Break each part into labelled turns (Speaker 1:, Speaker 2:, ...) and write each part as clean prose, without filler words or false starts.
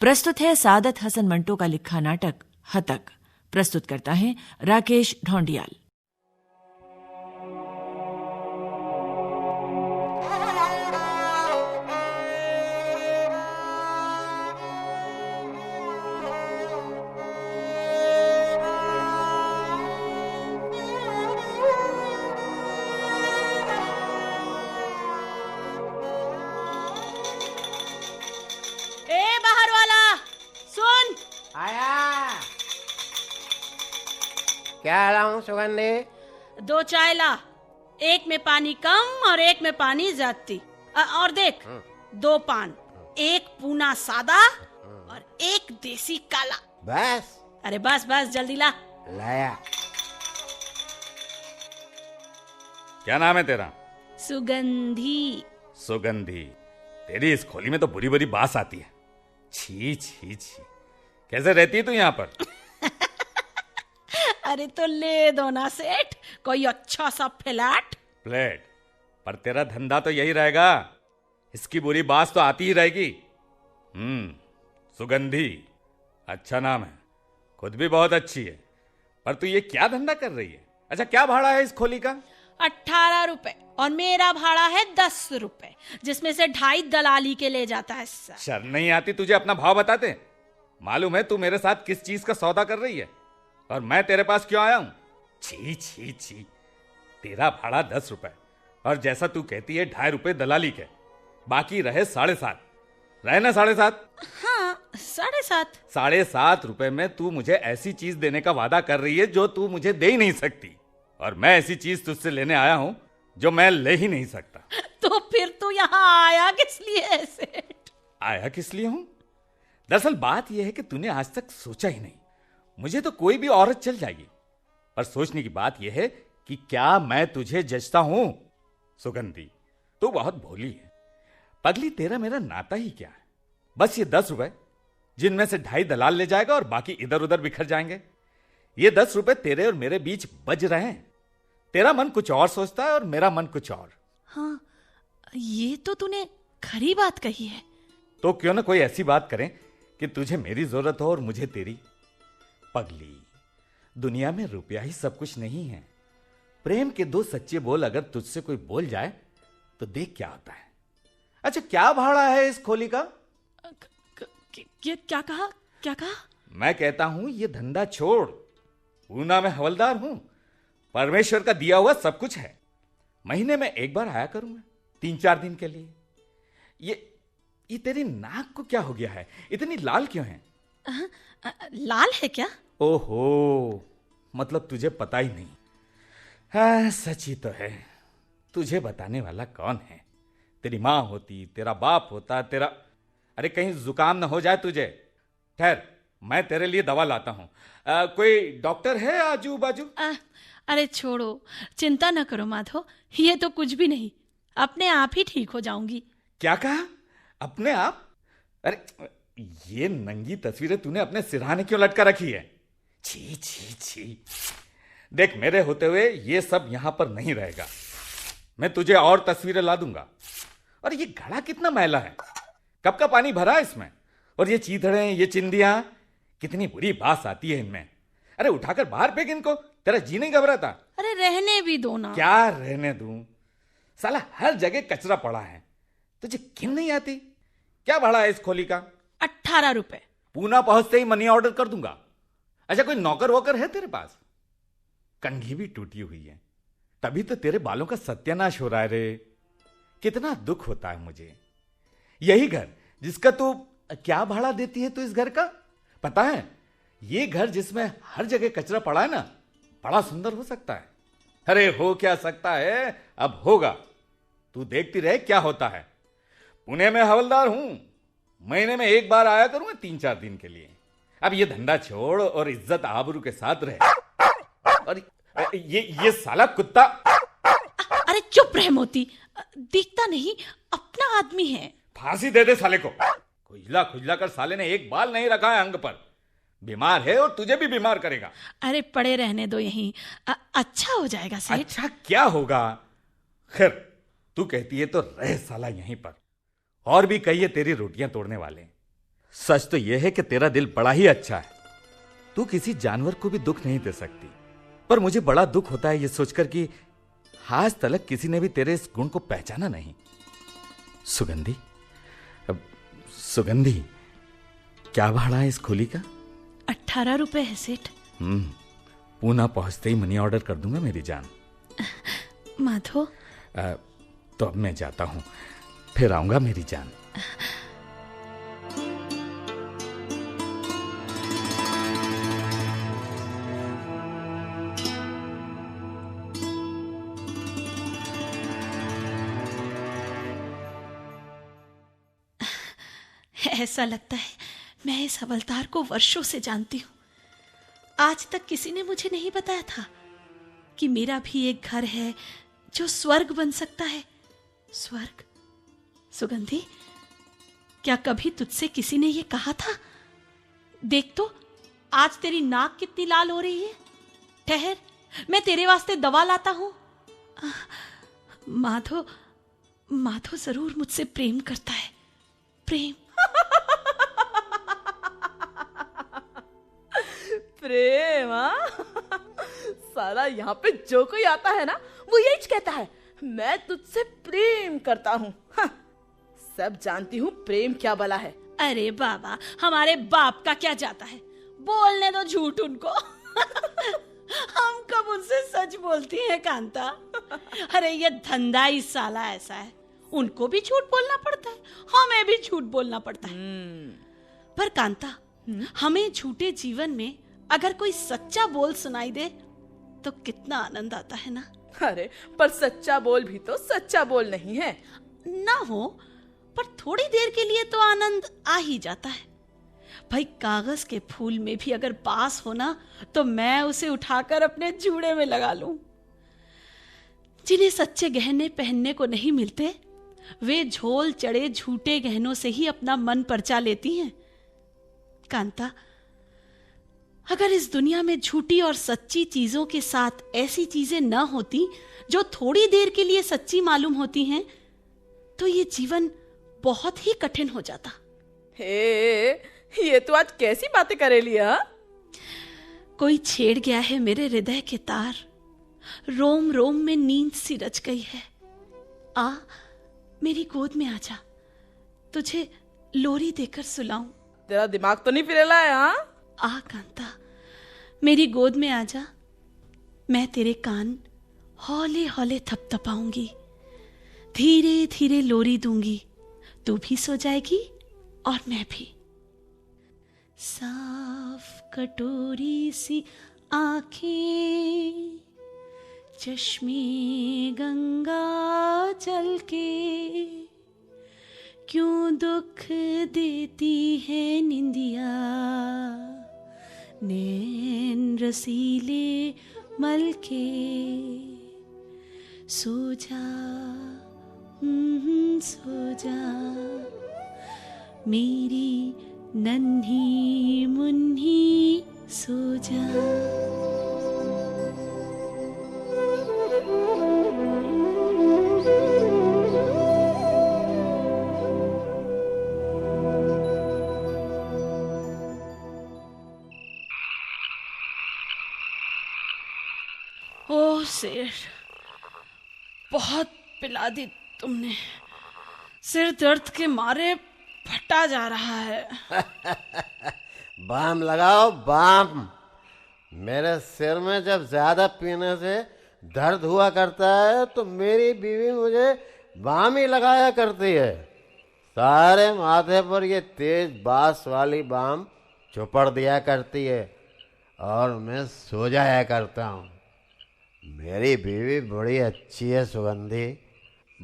Speaker 1: प्रस्तुत है सादत हसन मंटो का लिखा नाटक हतक। प्रस्तुत करता है राकेश ढोंडियाल।
Speaker 2: क्या लाऊं सुगंधी?
Speaker 3: 2 चाय ला, एक में पानी कम और एक में पानी ज्यादती। और देख 2 पान, एक पूना सादा और एक देसी काला।
Speaker 2: बस?
Speaker 3: अरे बस बस जल्दी ला।
Speaker 2: लाया।
Speaker 4: क्या नाम है तेरा?
Speaker 3: सुगंधी।
Speaker 4: सुगंधी? तेरी इस खोली में तो बुरी बुरी बास आती है। छी छी छी, कैसे रहती है तू यहाँ पर?
Speaker 3: अरे तो ले दो ना सेठ, कोई अच्छा सा फ्लैट।
Speaker 4: फ्लैट? पर तेरा धंधा तो यही रहेगा, इसकी बुरी बात तो आती ही रहेगी। सुगंधी अच्छा नाम है, खुद भी बहुत अच्छी है, पर तू ये क्या धंधा कर रही है? अच्छा, क्या भाड़ा है इस खोली का?
Speaker 3: 18 रुपए और मेरा भाड़ा है 10 रुपए, जिसमें से 2.5 दलाली के ले जाता है।
Speaker 4: शर्म नहीं आती तुझे अपना भाव बताते? मालूम है तू मेरे साथ किस चीज का सौदा कर रही है और मैं तेरे पास क्यों आया हूं? छी छी छी, तेरा भाड़ा 10 रुपए और जैसा तू कहती है 2.5 रुपए दलाली के, बाकी रहे 7.5। रहे ना 7.5?
Speaker 3: हाँ 7.5।
Speaker 4: 7.5 रुपए में तू मुझे ऐसी चीज देने का वादा कर रही है जो तू मुझे दे ही नहीं सकती, और मैं ऐसी चीज तुझसे लेने आया हूं जो मैं ले ही नहीं सकता।
Speaker 3: तो फिर तू यहाँ आया किस लिए सेठ?
Speaker 4: आया किस लिए हूं? दरअसल बात यह है कि तूने आज तक सोचा ही नहीं। मुझे तो कोई भी औरत चल जाएगी, पर सोचने की बात यह है कि क्या मैं तुझे जचता हूं? सुगंधी, तू बहुत भोली है। पगली, तेरा मेरा नाता ही क्या है? बस ये 10 रुपए, जिनमें से 2.5 दलाल ले जाएगा और बाकी इधर उधर बिखर जाएंगे। ये 10 रुपए तेरे और मेरे बीच बज रहे हैं। तेरा मन कुछ और सोचता है और मेरा मन कुछ और।
Speaker 3: हाँ, ये तो तूने खरी बात कही है।
Speaker 4: तो क्यों ना कोई ऐसी बात करें कि तुझे मेरी जरूरत हो और मुझे तेरी। पगली, दुनिया में रुपया ही सब कुछ नहीं है। प्रेम के 2 सच्चे बोल अगर तुझसे कोई बोल जाए तो देख क्या होता है। अच्छा, क्या भाड़ा है इस खोली का?
Speaker 3: क्या कहा? क्या कहा?
Speaker 4: मैं कहता हूं ये धंधा छोड़। पूना में हवलदार हूं, परमेश्वर का दिया हुआ सब कुछ है। महीने में 1 बार आया करूंगा 3-4 दिन के लिए। ये तेरी नाक को क्या हो गया है? इतनी लाल क्यों है?
Speaker 3: लाल है क्या?
Speaker 4: ओहो, मतलब तुझे पता ही नहीं। हाँ, सच ही तो है। तुझे बताने वाला कौन है? तेरी माँ होती, तेरा बाप होता, तेरा... अरे कहीं जुकाम न हो जाए तुझे। ठहर, मैं तेरे लिए दवा लाता हूँ। कोई डॉक्टर है आजू बाजू?
Speaker 3: अरे छोड़ो, चिंता न करो माधो, ये तो कुछ भी नहीं, अपने आप ही ठीक हो जाऊंगी।
Speaker 4: क्या कहा? अपने आप? अरे ये नंगी तस्वीरें तूने अपने सिरहाने क्यों लटका रखी है? छी छी छी। देख, मेरे होते हुए ये सब यहां पर नहीं रहेगा। मैं तुझे और तस्वीरें ला दूंगा। और ये घड़ा कितना मैला है, कब का पानी भरा है इसमें? और ये चीथड़े, ये चिंदियां, कितनी बुरी बास आती है इनमें। अरे उठाकर बाहर फेंक इनको, तेरा जी नहीं घबराता?
Speaker 3: अरे रहने भी दो ना।
Speaker 4: क्या रहने दूं? साला हर जगह कचरा पड़ा है, तुझे घिन नहीं आती? क्या भाड़ा है इस खोली का?
Speaker 3: 18 रुपए।
Speaker 4: पूना पहुंचते ही मनी ऑर्डर कर दूंगा। अच्छा, कोई नौकर वोकर है तेरे पास? कंघी भी टूटी हुई है, तभी तो तेरे बालों का सत्यानाश हो रहा है रे। कितना दुख होता है मुझे। यही घर जिसका तू... क्या भाड़ा देती है तू इस घर का? पता है, ये घर जिसमें हर जगह कचरा पड़ा है ना, बड़ा सुंदर हो सकता है। अरे हो क्या सकता है, अब होगा। तू देखती रहे क्या होता है। पुणे में हवलदार हूं, महीने में 1 बार आया करूंगा 3-4 दिन के लिए। अब ये धंधा छोड़ और इज्जत आबरू के साथ रहे। और ये साला कुत्ता...
Speaker 3: अरे चुप रह मोती, दिखता नहीं अपना आदमी है।
Speaker 4: फांसी दे दे साले को। खुजला खुजला कर साले ने 1 बाल नहीं रखा है अंग पर। बीमार है और तुझे भी बीमार करेगा।
Speaker 3: अरे पड़े रहने दो यहीं, अच्छा हो जाएगा सेठ।
Speaker 4: अच्छा क्या होगा? खैर, तू कहती है तो रह साला यहीं पर। और भी कई है तेरी रोटियां तोड़ने वाले। सच तो यह है कि तेरा दिल बड़ा ही अच्छा है। तू किसी जानवर को भी दुख नहीं दे सकती, पर मुझे बड़ा दुख होता है यह सोचकर कि आज तक किसी ने भी तेरे इस गुण को पहचाना नहीं। सुगंधी, सुगंधी, क्या भाड़ा है इस खोली का?
Speaker 3: 18 रुपए है सेठ।
Speaker 4: पूना पहुंचते ही मनी ऑर्डर कर दूंगा मेरी जान।
Speaker 3: माधो,
Speaker 4: तो अब मैं जाता हूं, फिर आऊंगा मेरी जान।
Speaker 3: ऐसा लगता है मैं इस हवलदार को वर्षों से जानती हूं। आज तक किसी ने मुझे नहीं बताया था कि मेरा भी एक घर है जो स्वर्ग बन सकता है। स्वर्ग? सुगंधी, क्या कभी तुझसे किसी ने यह कहा था? देख तो, आज तेरी नाक कितनी लाल हो रही है। ठहर, मैं तेरे वास्ते दवा लाता हूं। माधो, माधो जरूर मुझसे प्रेम करता है। प्रेम।
Speaker 5: प्रेम? साला यहाँ पे जो कोई आता है ना, वो यही कहता है, मैं तुझसे प्रेम करता हूँ। सब जानती हूँ प्रेम क्या बला है।
Speaker 3: अरे बाबा, हमारे बाप का क्या जाता है, बोलने दो झूठ उनको। हम कब उनसे सच बोलती हैं कांता। अरे ये धंधा ही साला ऐसा है, उनको भी झूठ बोलना पड़ता है, हमें भी झूठ बोलना पड़ता है। पर कांता, हमें झूठे जीवन में अगर कोई सच्चा बोल सुनाई दे तो कितना आनंद आता है ना।
Speaker 5: अरे पर सच्चा बोल भी तो सच्चा बोल नहीं है।
Speaker 3: ना हो, पर थोड़ी देर के लिए तो आनंद आ ही जाता है। भाई, कागज के फूल में भी अगर बास हो ना, तो मैं उसे उठाकर अपने जूड़े में लगा लूं। जिन्हें सच्चे गहने पहनने को नहीं मिलते, वे झोल चढ़े झूठे गहनों से ही अपना मन परचा लेती हैं। कांता, अगर इस दुनिया में झूठी और सच्ची चीजों के साथ ऐसी चीजें न होती जो थोड़ी देर के लिए सच्ची मालूम होती हैं, तो ये जीवन बहुत ही कठिन हो जाता।
Speaker 5: हे, ये तो आज कैसी बातें करे लिया।
Speaker 3: कोई छेड़ गया है मेरे हृदय के तार, रोम रोम में नींद सी रच गई है। आ, मेरी गोद में आ जा, तुझे लोरी देकर सुलाऊं।
Speaker 5: तेरा दिमाग तो नहीं फिरेला है? हाँ,
Speaker 3: आ कांता, मेरी गोद में आ जा। मैं तेरे कान हौले हौले थपथपाऊंगी, धीरे धीरे लोरी दूंगी। तू भी सो जाएगी और मैं भी। साफ कटोरी सी आंखें, चश्मे गंगा जल के, क्यों दुख देती है निंदिया, नैन रसीले मल के। सो जा, सो जा, मेरी नन्ही मुन्नी सो जा। ओह शेर, बहुत पिला दी तुमने। सिर दर्द के मारे फटा जा रहा है।
Speaker 2: बाम लगाओ बाम। मेरे सिर में जब ज्यादा पीने से दर्द हुआ करता है तो मेरी बीवी मुझे बाम ही लगाया करती है। सारे माथे पर ये तेज बास वाली बाम चुपड़ दिया करती है और मैं सो जाया करता हूँ। मेरी बीवी बड़ी अच्छी है सुगंधी,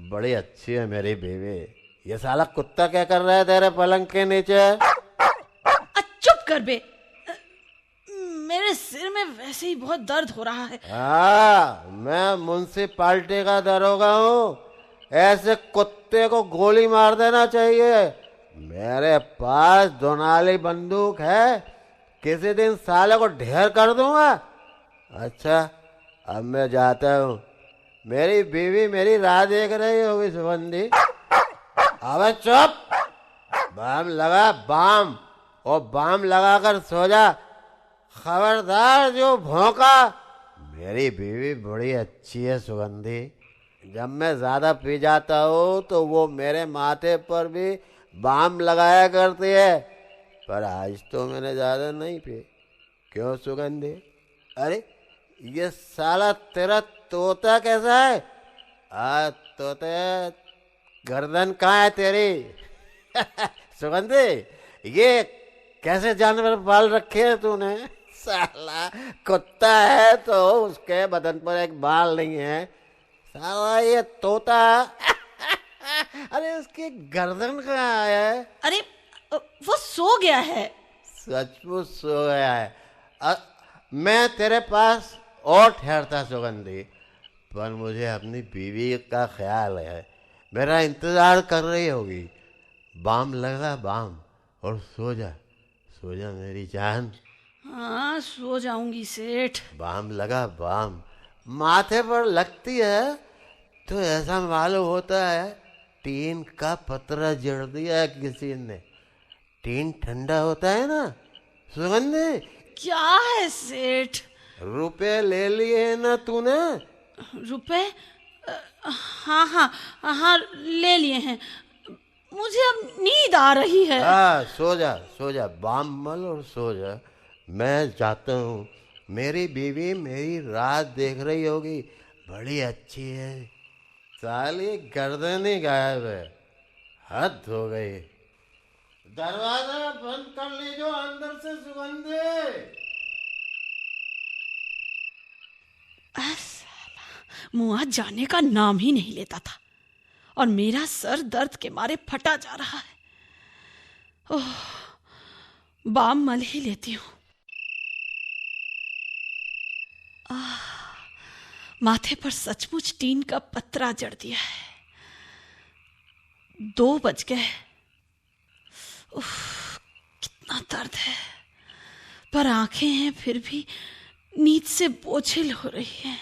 Speaker 2: बड़ी अच्छी है मेरी बीवी। ये साला कुत्ता क्या कर रहा है तेरे पलंग के नीचे?
Speaker 3: चुप कर बे, मेरे सिर में वैसे ही बहुत दर्द हो रहा है।
Speaker 2: मैं म्युनिसिपालिटी का दरोगा हूँ, ऐसे कुत्ते को गोली मार देना चाहिए। मेरे पास दोनाली बंदूक है, किसी दिन साले को ढेर कर दूंगा। अच्छा, अब मैं जाता हूँ, मेरी बीवी मेरी राह देख रही होगी सुगंधी। अबे चुप, बाम लगा बाम, और बाम लगाकर सो जा। खबरदार जो भौंका। मेरी बीवी बड़ी अच्छी है सुगंधी। जब मैं ज्यादा पी जाता हूँ तो वो मेरे माथे पर भी बाम लगाया करती है, पर आज तो मैंने ज्यादा नहीं पी। क्यों सुगंधी? अरे ये साला तेरा तोता कैसा है? तोते, गर्दन कहाँ है तेरी? सुगंधी, ये कैसे जानवर पाल रखे हैं तूने? साला कुत्ता है तो उसके बदन पर एक बाल नहीं है, साला ये तोता। अरे उसकी गर्दन कहाँ है?
Speaker 3: अरे वो सो गया है।
Speaker 2: सचमुच सो गया है। मैं तेरे पास और ठहरता सुगंधी, पर मुझे अपनी बीवी का ख्याल है, मेरा इंतजार कर रही होगी। बाम लगा बाम और सो जा, सो जा मेरी जान।
Speaker 3: हाँ, सो जाऊंगी सेठ।
Speaker 2: बाम लगा बाम, माथे पर लगती है तो ऐसा मालूम होता है टीन का पतरा जड़ दिया है किसी ने। टीन ठंडा होता है ना सुगंधी।
Speaker 3: क्या है सेठ?
Speaker 2: रुपए ले लिए ना तूने?
Speaker 3: रुपए? हाँ हाँ हाँ, ले लिए हैं। मुझे अब नींद आ रही है।
Speaker 2: हाँ, सो जा सो जा, बाम मल और सो जा। मैं जाता हूँ, मेरी बीवी मेरी रात देख रही होगी, बड़ी अच्छी है। साली गर्दन ही गायब है, हद हो गई। दरवाजा बंद कर लीजो अंदर से सुगंधी।
Speaker 3: मुआ जाने का नाम ही नहीं लेता था और मेरा सर दर्द के मारे फटा जा रहा है। ओह, बाम मल ही लेती हूँ। माथे पर सचमुच टीन का पतरा जड़ दिया है। 2 बज गए। उफ, कितना दर्द है, पर आंखें हैं फिर भी नींद से बोझिल हो रही हैं।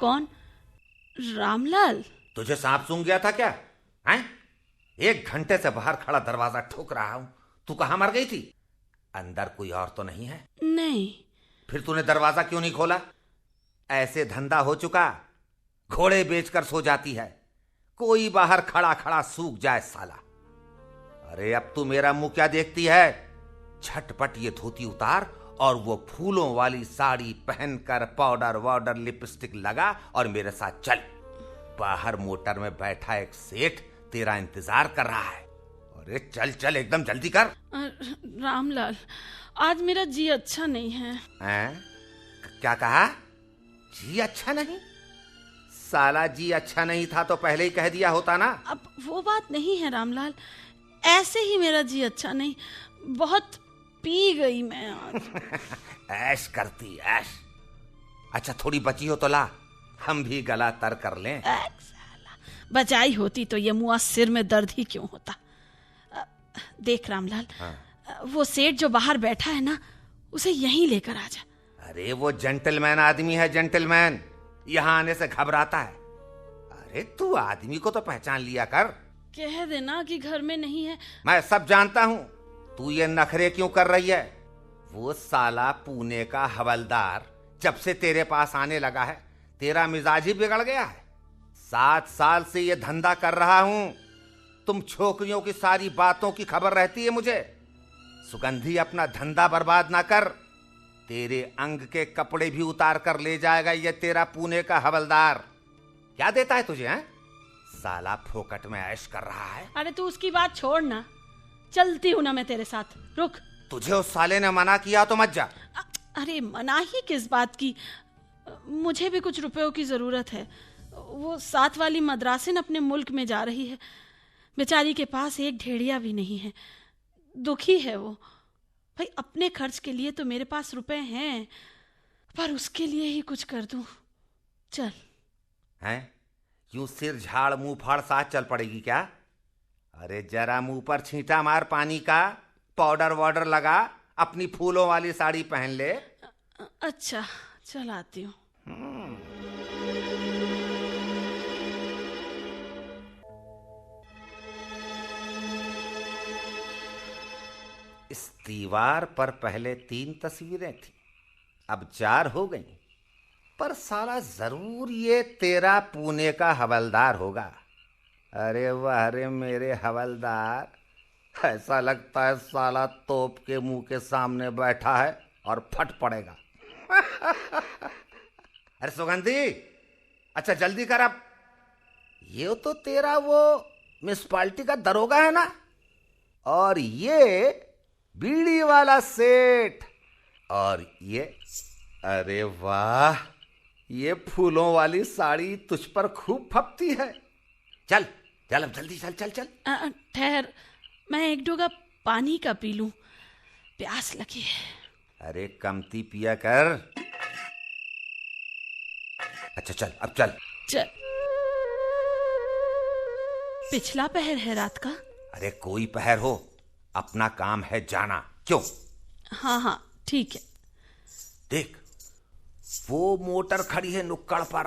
Speaker 3: कौन? रामलाल?
Speaker 4: तुझे सांप सूंघ गया था क्या? हैं? 1 घंटे से बाहर खड़ा दरवाजा ठोक रहा हूं, तू कहां मर गई थी? अंदर कोई और तो नहीं है?
Speaker 3: नहीं।
Speaker 4: फिर तूने दरवाजा क्यों नहीं खोला? ऐसे धंधा हो चुका, घोड़े बेचकर सो जाती है, कोई बाहर खड़ा खड़ा सूख जाए साला। अरे अब तू मेरा मुंह क्या देखती है? झटपट ये धोती उतार और वो फूलों वाली साड़ी पहनकर पाउडर वाउडर लिपस्टिक लगा और मेरे साथ चल। बाहर मोटर में बैठा एक सेठ तेरा इंतजार कर रहा है। अरे चल चल, एकदम जल्दी कर।
Speaker 3: रामलाल, आज मेरा जी अच्छा नहीं है।
Speaker 4: क्या कहा? जी अच्छा नहीं? साला जी अच्छा नहीं था तो पहले ही कह दिया होता ना।
Speaker 3: अब वो बात नहीं है रामलाल, ऐसे ही मेरा जी अच्छा नहीं, बहुत पी गई मैं आज।
Speaker 4: ऐश करती ऐश। अच्छा थोड़ी बची हो तो ला, हम भी गला तर कर लें।
Speaker 3: बचाई होती तो ये मुआ सिर में दर्द ही क्यों होता। देख रामलाल, वो सेठ जो बाहर बैठा है ना, उसे यहीं लेकर आ जा।
Speaker 4: अरे वो जेंटलमैन आदमी है, जेंटलमैन, यहाँ आने से घबराता है। अरे तू आदमी को तो पहचान लिया कर।
Speaker 3: कह देना कि घर में नहीं है।
Speaker 4: मैं सब जानता हूँ, तू ये नखरे क्यों कर रही है। वो साला पुणे का हवलदार जब से तेरे पास आने लगा है, तेरा मिजाज ही बिगड़ गया है। 7 साल से ये धंधा कर रहा हूं, तुम छोकरियों की सारी बातों की खबर रहती है मुझे। सुगंधी, अपना धंधा बर्बाद ना कर, तेरे अंग के कपड़े भी उतार कर ले जाएगा ये तेरा पुणे का हवलदार। क्या देता है तुझे? हैं? साला फोकट में ऐश कर रहा है।
Speaker 3: अरे तू उसकी बात छोड़ ना, चलती हूं ना मैं तेरे साथ, रुक।
Speaker 4: तुझे उस साले ने मना किया तो मत जा।
Speaker 3: अरे मना ही किस बात की, मुझे भी कुछ रुपयों की जरूरत है। वो 7 वाली मद्रासिन अपने मुल्क में जा रही है, बेचारी के पास एक ढेड़िया भी नहीं है, दुखी है वो। भाई अपने खर्च के लिए तो मेरे पास रुपए हैं, पर उसके लिए ही कुछ कर दूं। चल।
Speaker 4: हैं? यूं सिर झाड़ मुंह फाड़ साथ चल पड़ेगी क्या? अरे जरा मुंह पर छींटा मार पानी का, पाउडर वाउडर लगा, अपनी फूलों वाली साड़ी पहन ले।
Speaker 3: अच्छा, चलाती हूँ।
Speaker 6: इस दीवार पर पहले 3 तस्वीरें थी, अब 4 हो गई। पर साला जरूर ये तेरा पुणे का हवलदार होगा। अरे वाह रे मेरे हवलदार, ऐसा लगता है साला तोप के मुंह के सामने बैठा है और फट पड़ेगा। अरे सुगंधी, अच्छा जल्दी कर अब। ये तो तेरा वो म्युनिसिपालिटी का दरोगा है ना, और ये बीड़ी वाला सेठ, और ये, अरे वाह, ये फूलों वाली साड़ी तुझ पर खूब फपती है। चल चल अब जल्दी चल चल चल।
Speaker 3: ठहर, मैं एक डोगा पानी का पी लूं, प्यास लगी है।
Speaker 6: अरे कमती पिया कर। अच्छा चल अब चल।
Speaker 3: चल। पिछला पहर है रात का।
Speaker 6: अरे कोई पहर हो, अपना काम है जाना। क्यों?
Speaker 3: हाँ हाँ ठीक है।
Speaker 6: देख, वो मोटर खड़ी है नुक्कड़ पर,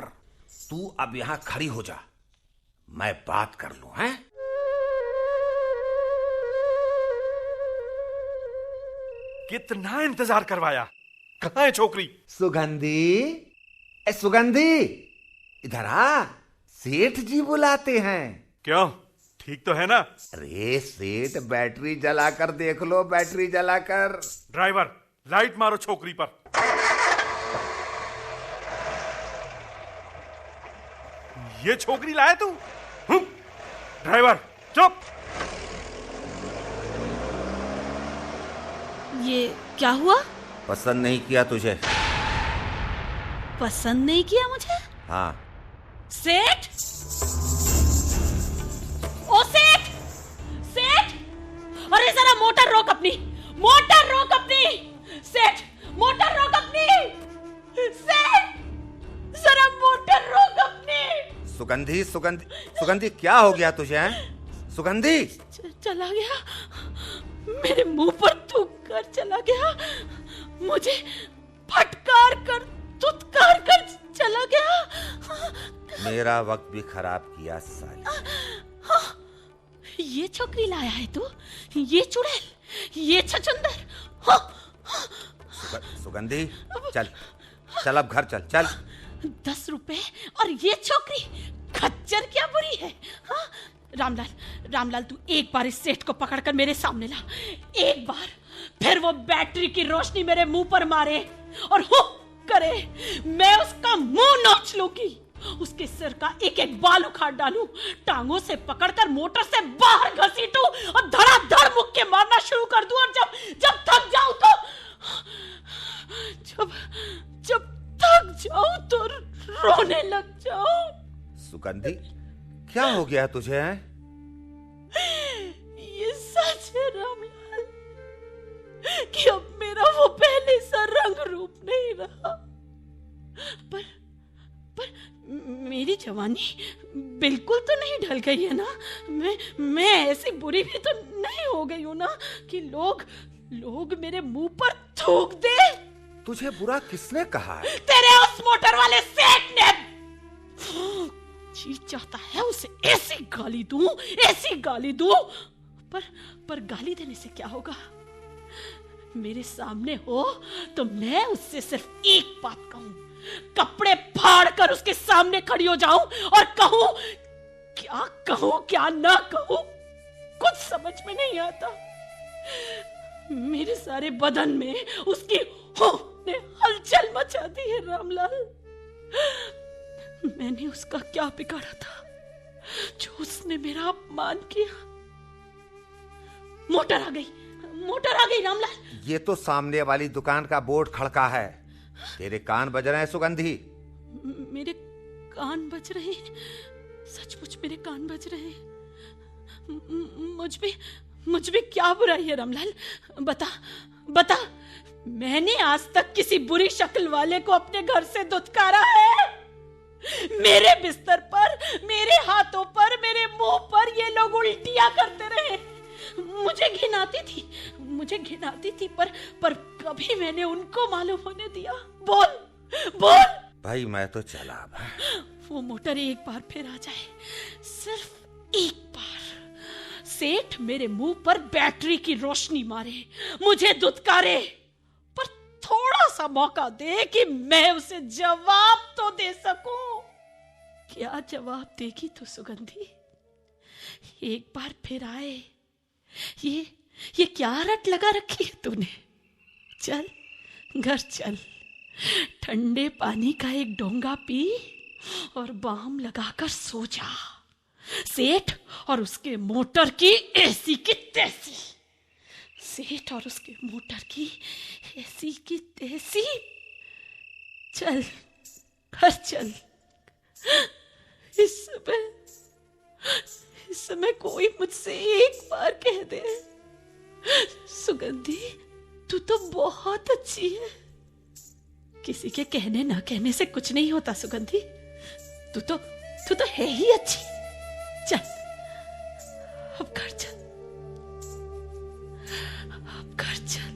Speaker 6: तू अब यहां खड़ी हो जा, मैं बात कर लूं। हैं?
Speaker 7: कितना इंतजार करवाया, कहाँ है छोकरी?
Speaker 6: सुगंधी, ए सुगंधी, इधर आ, सेठ जी बुलाते हैं।
Speaker 7: क्यों, ठीक तो है ना?
Speaker 6: अरे सेठ, बैटरी जलाकर देख लो, बैटरी जलाकर।
Speaker 7: ड्राइवर, लाइट मारो छोकरी पर। ये छोकरी लाया तू? ड्राइवर चुप।
Speaker 3: ये क्या हुआ?
Speaker 6: पसंद नहीं किया तुझे?
Speaker 3: पसंद नहीं किया मुझे?
Speaker 6: हाँ।
Speaker 3: सेठ, ओ सेठ, सेठ, अरे जरा मोटर रोक अपनी, मोटर रोक अपनी, सेठ, मोटर रोक अपनी, सेठ, जरा मोटर रोक अपनी।
Speaker 6: सुगंधी, सुगंधी, सुगंधी, क्या हो गया तुझे? हैं? सुगंधी,
Speaker 3: चला गया, मेरे मुंह पर थूक कर चला गया, मुझे फटकार कर, धुतकार कर चला गया।
Speaker 6: मेरा वक्त भी खराब किया साली।
Speaker 3: ये छोकरी लाया है तू? ये चुड़ैल, ये छछुंदर।
Speaker 6: सुगंधी, चल चल अब घर चल चल।
Speaker 3: 10 रुपए और ये छोकरी, खच्चर क्या बुरी है। हाँ? रामलाल, रामलाल, तू एक बार इस सेठ को पकड़कर मेरे सामने ला, एक बार, फिर वो बैटरी की रोशनी मेरे मुंह पर मारे और हुक करे, मैं उसका मुंह नोच लूंगी, उसके सिर का एक एक बाल उखाड़ डालूं, टांगों से पकड़कर मोटर से बाहर घसीटूं और धड़ाधड़ मुक्के मारना शुरू कर दूं, और जब थक जाऊं तो जब थक जाऊं तो रोने लग जाऊं।
Speaker 6: सुगंधी, क्या हो गया तुझे? हैं?
Speaker 3: ये सच है रामलाल कि अब मेरा वो पहले सा रंग रूप नहीं रहा, पर मेरी जवानी बिल्कुल तो नहीं ढल गई है ना। मैं ऐसी बुरी भी तो नहीं हो गई हूं ना कि लोग मेरे मुंह पर थूक दे।
Speaker 6: तुझे बुरा किसने कहा है?
Speaker 3: तेरे उस मोटर वाले सेठ ने। जी चाहता है उसे ऐसी गाली दूं, ऐसी गाली दूं, पर गाली देने से क्या होगा? मेरे सामने हो तो मैं उससे सिर्फ एक बात कहूं, कपड़े फाड़ कर उसके सामने खड़ी हो जाऊं और कहूं क्या ना कहूं, कुछ समझ में नहीं आता। मेरे सारे बदन में उसकी होठ ने हलचल मचा दी है रामलाल। मैंने उसका क्या बिगाड़ा था जो उसने मेरा अपमान किया? मोटर आ गई रामलाल।
Speaker 6: ये तो सामने वाली दुकान का बोर्ड खड़का है, तेरे कान बज रहे हैं सुगंधी।
Speaker 3: मेरे कान बज रहे हैं, सचमुच मेरे कान बज रहे हैं। मुझ में क्या बुराई है रामलाल? बता, मैंने आज तक किसी बुरी शक्ल वाले को अपने घर से दुत्कारा है? मेरे बिस्तर पर, मेरे हाथों पर, मेरे मुंह पर ये लोग उल्टियां करते रहे। मुझे घिन आती थी, पर कभी मैंने उनको मालूम होने दिया? बोल बोल।
Speaker 6: भाई मैं तो चला अब।
Speaker 3: वो मोटर एक बार फिर आ जाए, सिर्फ एक बार, सेठ मेरे मुंह पर बैटरी की रोशनी मारे, मुझे दुत्कारे, पर थोड़ा सा मौका दे कि मैं उसे जवाब तो दे सकूं। क्या जवाब देगी तू सुगंधी? एक बार फिर आए, ये क्या रट लगा रखी है तूने? चल घर चल, ठंडे पानी का एक डोंगा पी और बाम लगाकर सो जा। सेठ और उसके मोटर की ऐसी की तैसी, सेठ और उसके मोटर की ऐसी की तैसी। चल घर चल। इस समय कोई मुझसे एक बार कह दे, सुगंधी तू तो बहुत अच्छी है। किसी के कहने ना कहने से कुछ नहीं होता सुगंधी, तू तो है ही अच्छी। चल अब घर चल, अब घर चल।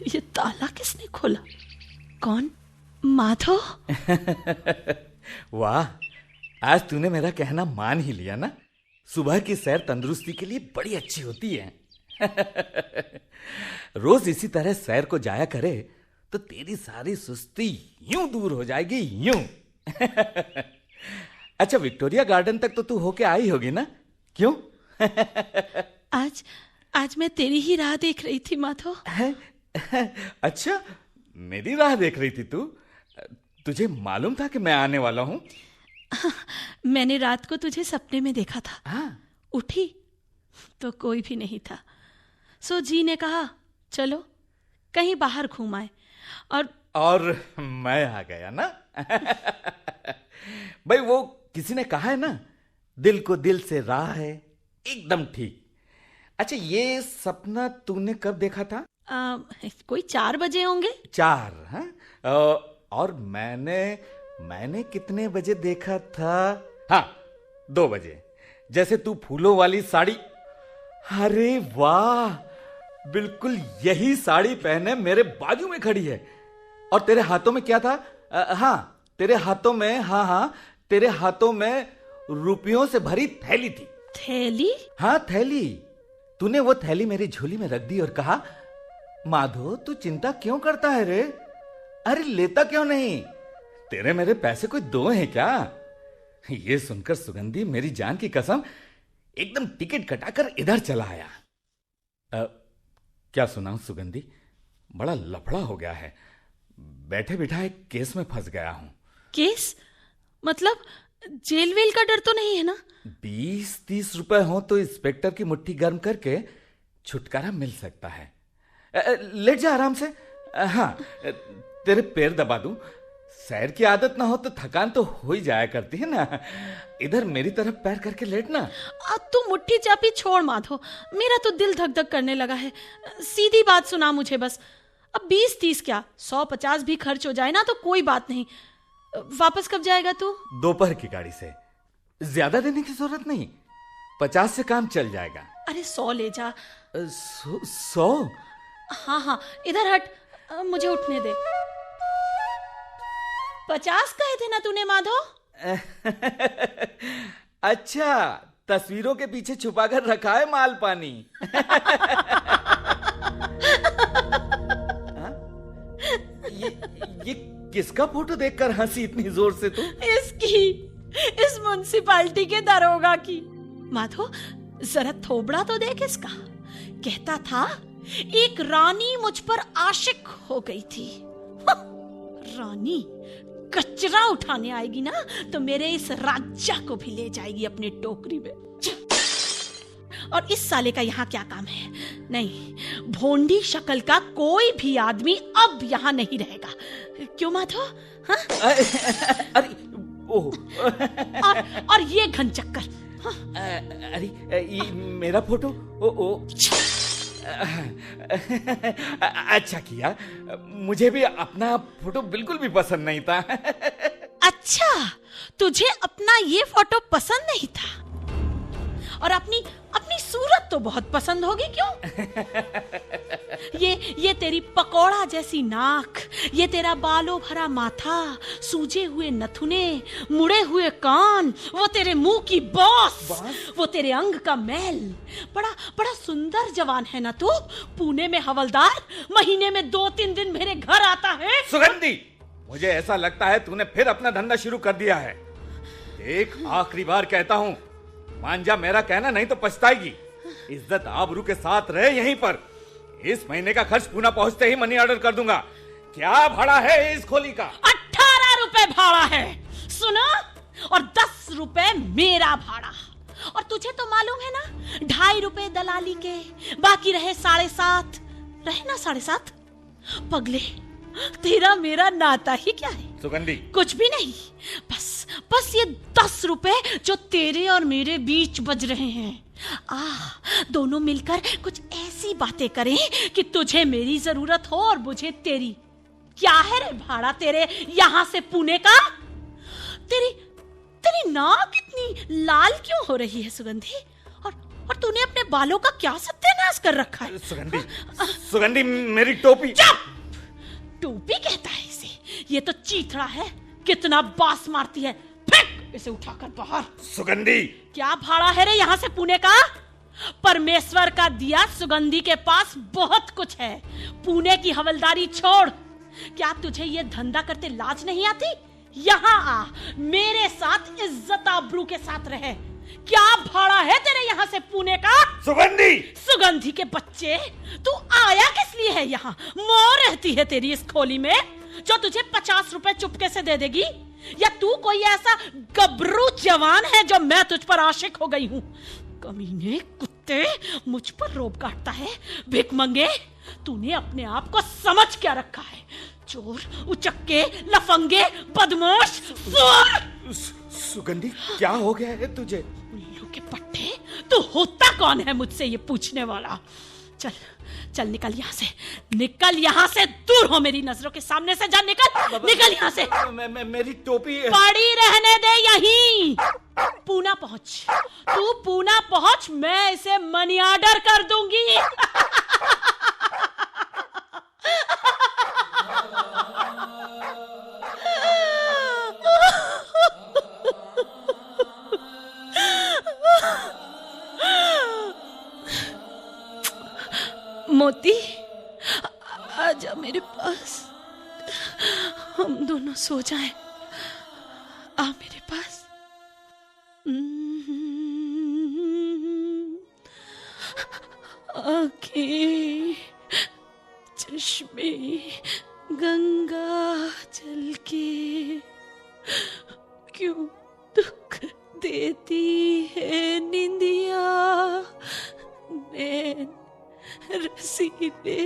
Speaker 3: ये ताला किसने खोला? कौन? माधव?
Speaker 4: वाह, आज तूने मेरा कहना मान ही लिया ना। सुबह की सैर तंदुरुस्ती के लिए बड़ी अच्छी होती है। रोज इसी तरह सैर को जाया करे तो तेरी सारी सुस्ती यूं दूर हो जाएगी, यूं। अच्छा, विक्टोरिया गार्डन तक तो तू होके आई होगी ना? क्यों?
Speaker 3: आज मैं तेरी ही राह देख रही थी माधव।
Speaker 4: अच्छा, मेरी राह देख रही थी तू? तुझे मालूम था कि मैं आने वाला हूं?
Speaker 3: मैंने रात को तुझे सपने में देखा था।
Speaker 4: हाँ।
Speaker 3: उठी तो कोई भी नहीं था, सो जी ने कहा चलो कहीं बाहर घूम आए, और
Speaker 4: मैं आ गया ना। भाई, वो किसी ने कहा है ना, दिल को दिल से राह है, एकदम ठीक। अच्छा, ये सपना तूने कब देखा था?
Speaker 3: कोई 4 बजे होंगे।
Speaker 4: 4? हाँ? और मैंने कितने बजे देखा था? हाँ, 2 बजे। जैसे तू फूलों वाली साड़ी। अरे वाह, बिल्कुल यही साड़ी पहने मेरे बाजू में खड़ी है। और तेरे हाथों में क्या था? हाँ, तेरे हाथों में, हाँ, तेरे हाथों में रुपयों से भरी थैली थी।
Speaker 3: थैली?
Speaker 4: हाँ, थैली। तूने वो थैली मेरी झोली में रख दी और कहा, माधो तू चिंता क्यों करता है रे? अरे लेता क्यों नहीं? तेरे मेरे पैसे कोई दो हैं क्या? ये सुनकर सुगंधी मेरी जान की कसम एकदम टिकट कटाकर इधर चला आया। क्या सुनाऊं सुगंधी, बड़ा लफड़ा हो गया है। बैठे बिठाए केस में फंस गया हूं।
Speaker 3: केस? मतलब जेल वेल का डर तो नहीं है ना?
Speaker 4: 20-30 रुपए हो तो इंस्पेक्टर की मुट्ठी गर्म करके छुटकारा मिल सकता है। लेट जा आराम से। हाँ, तेरे पैर दबा दूं? सैर की आदत ना हो तो थकान तो हो ही जाया करती है ना। इधर मेरी तरफ पैर करके लेटना।
Speaker 3: तू मुट्ठी चापी छोड़ माधो, मेरा तो दिल धक धक करने लगा है। सीधी बात सुना मुझे बस। अब 20-30 क्या, 100-50 भी खर्च हो जाए ना तो कोई बात नहीं। वापस कब जाएगा तू?
Speaker 4: दोपहर की गाड़ी से। ज्यादा देने की जरूरत नहीं, 50 से काम चल जाएगा।
Speaker 3: अरे 100 ले जा।
Speaker 4: 100?
Speaker 3: हाँ, इधर हट, मुझे उठने दे। 50 कहे थे ना तूने माधो?
Speaker 4: अच्छा, तस्वीरों के पीछे छुपाकर रखा है माल पानी। ये किसका फोटो देखकर हंसी इतनी जोर से तू?
Speaker 3: इस म्युनिसिपालिटी के दरोगा की। माधो जरा थोबड़ा तो देख इसका। कहता था एक रानी मुझ पर आशिक हो गई थी। रानी कचरा उठाने आएगी ना तो मेरे इस राजा को भी ले जाएगी अपने टोकरी में। और इस साले का यहाँ क्या काम है? नहीं, भोंडी शक्ल का कोई भी आदमी अब यहाँ नहीं रहेगा। क्यों माधो? हाँ?
Speaker 4: अरे ओह।
Speaker 3: और ये घन चक्कर। हाँ?
Speaker 4: अरे ये मेरा फोटो? ओ अच्छा किया, मुझे भी अपना फोटो बिल्कुल भी पसंद नहीं था।
Speaker 3: अच्छा, तुझे अपना ये फोटो पसंद नहीं था और अपनी सूरत तो बहुत पसंद होगी, क्यों? ये तेरी पकौड़ा जैसी नाक, ये तेरा बालों भरा माथा, सूजे हुए नथुने, मुड़े हुए कान, वो तेरे मुंह की बॉस, वो तेरे अंग का मैल। बड़ा सुंदर जवान है ना तू। पुणे में हवलदार, महीने में 2-3 दिन मेरे घर आता है।
Speaker 4: सुगंधी, मुझे ऐसा लगता है तूने फिर अपना धंधा शुरू कर दिया है। एक आखिरी बार कहता हूँ, मान जा मेरा कहना, नहीं तो पछताएगी। इज्जत आबरू के साथ रहे यहीं पर। इस महीने का खर्च पूना पहुंचते ही मनी ऑर्डर कर दूंगा। क्या भाड़ा है इस खोली का?
Speaker 3: 18 रुपए भाड़ा है, सुना? और 10 रुपए मेरा भाड़ा। और तुझे तो मालूम है ना, 2.5 रुपए दलाली के, बाकी रहे 7.5। रहे ना 7.5? पगले, तेरा मेरा नाता ही क्या है?
Speaker 4: सुगंधी,
Speaker 3: कुछ भी नहीं, बस ये 10 रुपए जो तेरे और मेरे बीच बज रहे हैं। दोनों मिलकर कुछ ऐसी बातें करें कि तुझे मेरी जरूरत हो और मुझे तेरी। क्या है रे भाड़ा तेरे यहां से पुणे का? तेरी नाक इतनी लाल क्यों हो रही है सुगंधी? और तूने अपने बालों का क्या सत्यानाश कर रखा है?
Speaker 4: सुगंधी, मेरी टोपी।
Speaker 3: चुप! टोपी कहता है इसे? ये तो चीथड़ा है, कितना बास मारती है। फेंक इसे उठाकर बाहर।
Speaker 4: सुगंधी,
Speaker 3: क्या भाड़ा है रे यहाँ से पुणे का? परमेश्वर का दिया सुगंधी के पास बहुत कुछ है। पुणे की हवलदारी छोड़। क्या तुझे ये धंधा करते लाज नहीं आती? यहाँ आ, मेरे साथ इज्जत आबरू के साथ रहे। क्या भाड़ा है तेरे यहाँ से पुणे का? सुगंधी के बच्चे, तू आया किस लिए है यहाँ? मोर रहती है तेरी इस खोली में जो तुझे 50 रुपए चुपके से दे देगी? या तू कोई ऐसा गबरू जवान है जो मैं तुझ पर आशिक हो गई हूँ? कमीने कुत्ते, मुझ पर रोब काटता है। भिख मंगे, तूने अपने आप को समझ क्या रखा है? चोर, उचक्के, लफंगे, बदमाश,
Speaker 4: सुगंधी, क्या हो गया है तुझे?
Speaker 3: उल्लू के पट्टे, तू होता कौन है मुझसे ये पूछने वाला? चल निकल यहाँ से, निकल यहाँ से, दूर हो मेरी नजरों के सामने से। जा, निकल यहाँ से।
Speaker 4: मेरी टोपी
Speaker 3: पड़ी रहने दे यहीं। पूना पहुंच, तू पूना पहुंच, मैं इसे मनी ऑर्डर कर दूंगी। मोती, आजा मेरे पास, हम दोनों सो जाएं। आ मेरे पास। आँखें, चश्मे, गंगा जल के क्यों दुख देती है निंदिया? नैन रसीले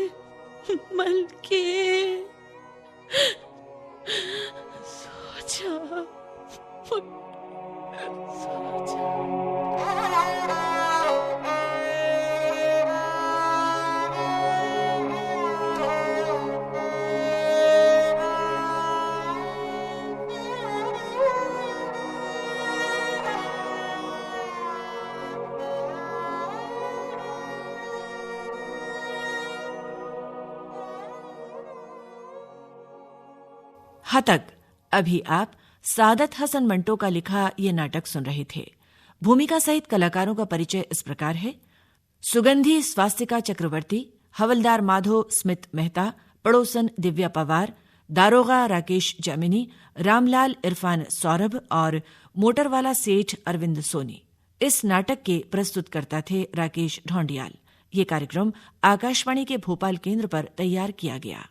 Speaker 3: मल के सो जा, सो जा।
Speaker 1: हतक। अभी आप सादत हसन मंटो का लिखा ये नाटक सुन रहे थे। भूमिका सहित कलाकारों का परिचय इस प्रकार है। सुगंधी स्वास्तिका चक्रवर्ती, हवलदार माधो स्मित मेहता, पड़ोसन दिव्या पवार, दारोगा राकेश जामिनी, रामलाल इरफान सौरभ और मोटरवाला सेठ अरविंद सोनी। इस नाटक के प्रस्तुतकर्ता थे राकेश ढोंडियाल। ये कार्यक्रम आकाशवाणी के भोपाल केंद्र पर तैयार किया गया।